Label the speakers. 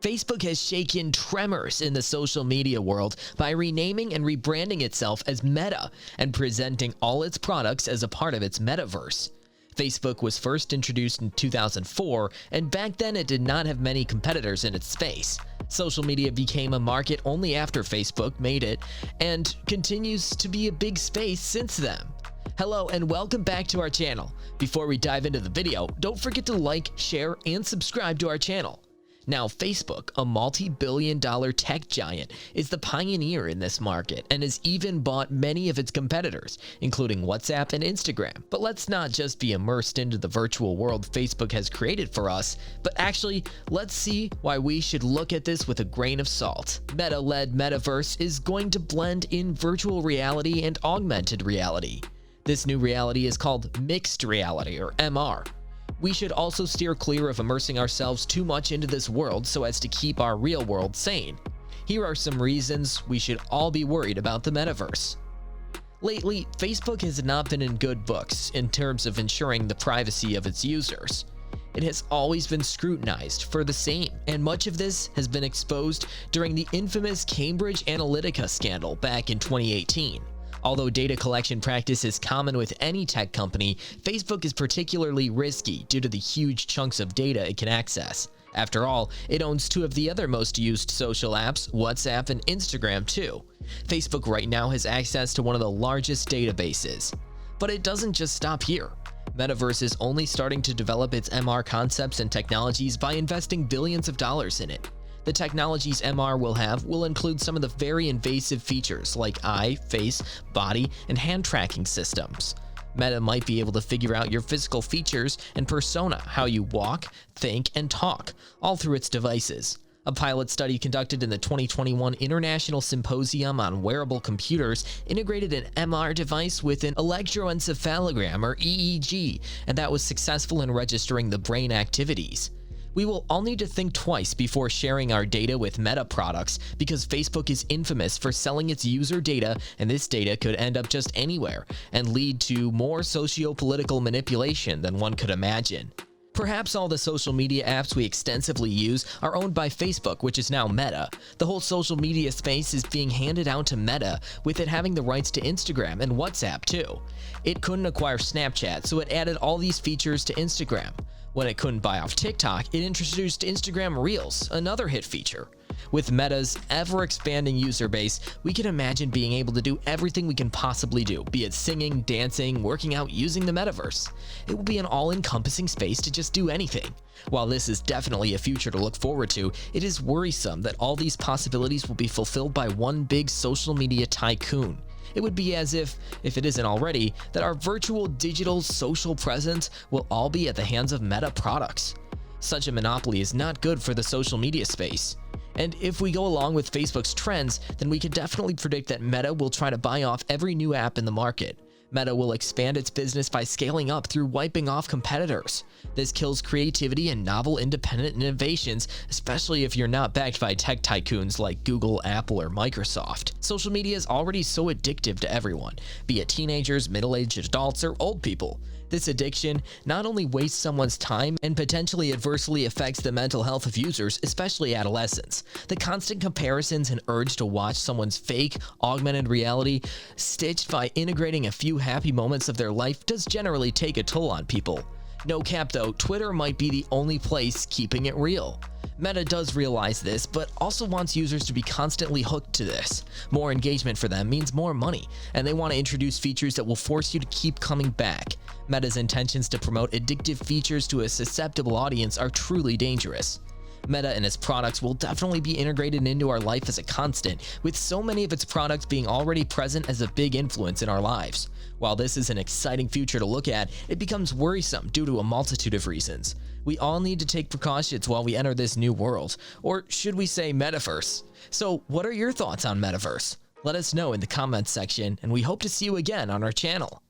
Speaker 1: Facebook has shaken tremors in the social media world by renaming and rebranding itself as Meta and presenting all its products as a part of its Metaverse. Facebook was first introduced in 2004, and back then it did not have many competitors in its space. Social media became a market only after Facebook made it, and continues to be a big space since then. Hello and welcome back to our channel. Before we dive into the video, don't forget to like, share, and subscribe to our channel. Now, Facebook, a multi-billion-dollar tech giant, is the pioneer in this market and has even bought many of its competitors, including WhatsApp and Instagram. But let's not just be immersed into the virtual world Facebook has created for us, but actually, let's see why we should look at this with a grain of salt. Meta-led Metaverse is going to blend in virtual reality and augmented reality. This new reality is called mixed reality, or MR. We should also steer clear of immersing ourselves too much into this world so as to keep our real world sane. Here are some reasons we should all be worried about the metaverse. Lately, Facebook has not been in good books in terms of ensuring the privacy of its users. It has always been scrutinized for the same, and much of this has been exposed during the infamous Cambridge Analytica scandal back in 2018. Although data collection practice is common with any tech company, Facebook is particularly risky due to the huge chunks of data it can access. After all, it owns two of the other most used social apps, WhatsApp and Instagram too. Facebook right now has access to one of the largest databases. But it doesn't just stop here. Metaverse is only starting to develop its MR concepts and technologies by investing billions of dollars in it. The technologies MR will have will include some of the very invasive features like eye, face, body, and hand tracking systems. Meta might be able to figure out your physical features and persona, how you walk, think, and talk, all through its devices. A pilot study conducted in the 2021 International Symposium on Wearable Computers integrated an MR device with an electroencephalogram, or EEG, and that was successful in registering the brain activities. We will all need to think twice before sharing our data with Meta products because Facebook is infamous for selling its user data, and this data could end up just anywhere and lead to more socio-political manipulation than one could imagine. Perhaps all the social media apps we extensively use are owned by Facebook, which is now Meta. The whole social media space is being handed out to Meta, with it having the rights to Instagram and WhatsApp too. It couldn't acquire Snapchat, so it added all these features to Instagram. When it couldn't buy off TikTok, it introduced Instagram Reels, another hit feature. With Meta's ever-expanding user base, we can imagine being able to do everything we can possibly do, be it singing, dancing, working out, using the metaverse. It will be an all-encompassing space to just do anything. While this is definitely a future to look forward to, it is worrisome that all these possibilities will be fulfilled by one big social media tycoon. It would be as if it isn't already, that our virtual digital social presence will all be at the hands of Meta products. Such a monopoly is not good for the social media space. And if we go along with Facebook's trends, then we can definitely predict that Meta will try to buy off every new app in the market. Meta will expand its business by scaling up through wiping off competitors. This kills creativity and novel independent innovations, especially if you're not backed by tech tycoons like Google, Apple, or Microsoft. Social media is already so addictive to everyone, be it teenagers, middle-aged adults, or old people. This addiction not only wastes someone's time and potentially adversely affects the mental health of users, especially adolescents. The constant comparisons and urge to watch someone's fake, augmented reality stitched by integrating a few happy moments of their life does generally take a toll on people. No cap though, Twitter might be the only place keeping it real. Meta does realize this, but also wants users to be constantly hooked to this. More engagement for them means more money, and they want to introduce features that will force you to keep coming back. Meta's intentions to promote addictive features to a susceptible audience are truly dangerous. Meta and its products will definitely be integrated into our life as a constant, with so many of its products being already present as a big influence in our lives. While this is an exciting future to look at, it becomes worrisome due to a multitude of reasons. We all need to take precautions while we enter this new world, or should we say Metaverse? So what are your thoughts on Metaverse? Let us know in the comments section, and we hope to see you again on our channel.